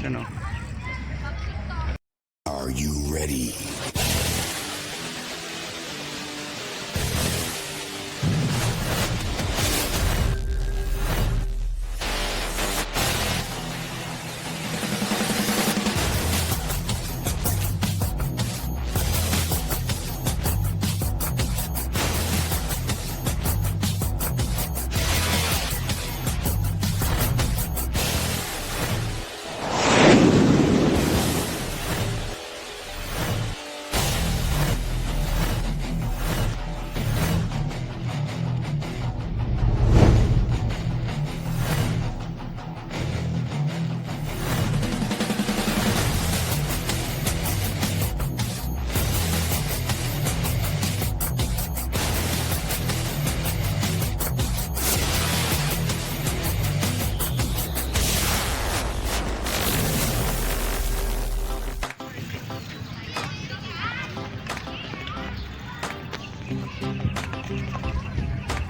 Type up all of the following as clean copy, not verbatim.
Yan o. Are you ready?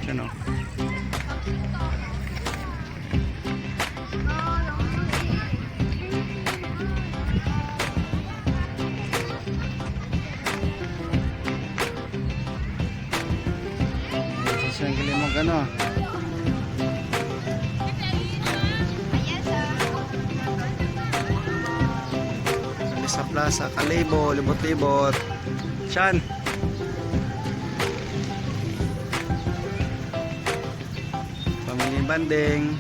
Yan o. Saan Kalibo ano? Sa plaza, Kalibo, libot-libot. Chan. Family banding.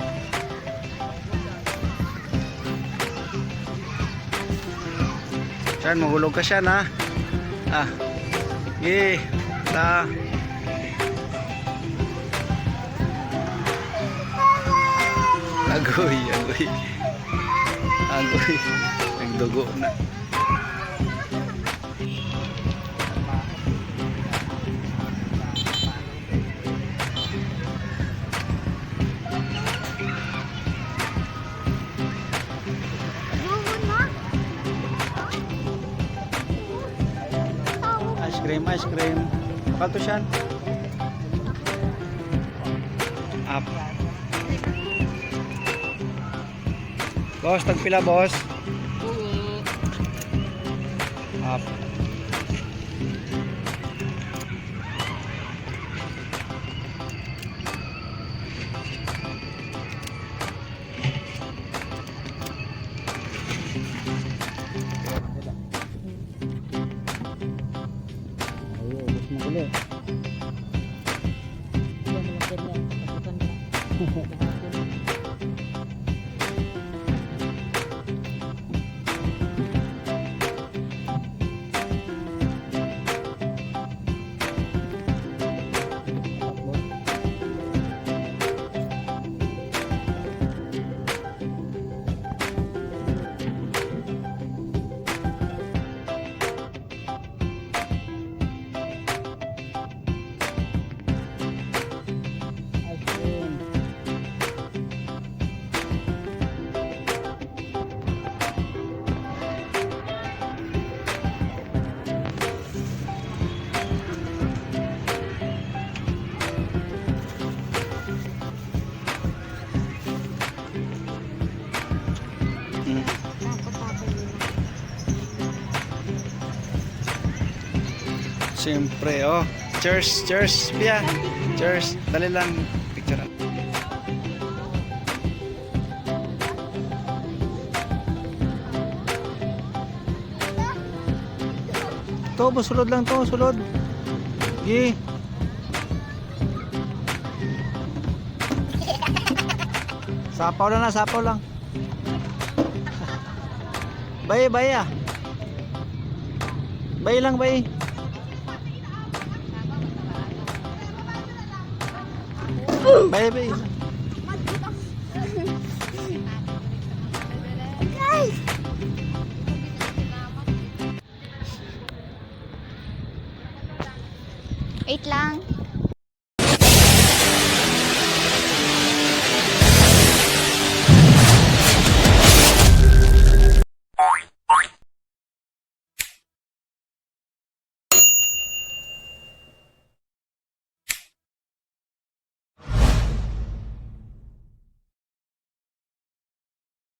Chan, mahulog ka siya na. Ah. Ta. Agoy. Nagdugo na. Ice cream. Bakal to siyan? Up. Boss, tagpila boss. Up. Magulo. Siyempre, oh. Cheers, Pia. Cheers. Dali lang. Picture. To, sulod lang to, sulod. Gi. Sapaw lang. Bay ah. Bay lang. Bay. Guys. Wait lang.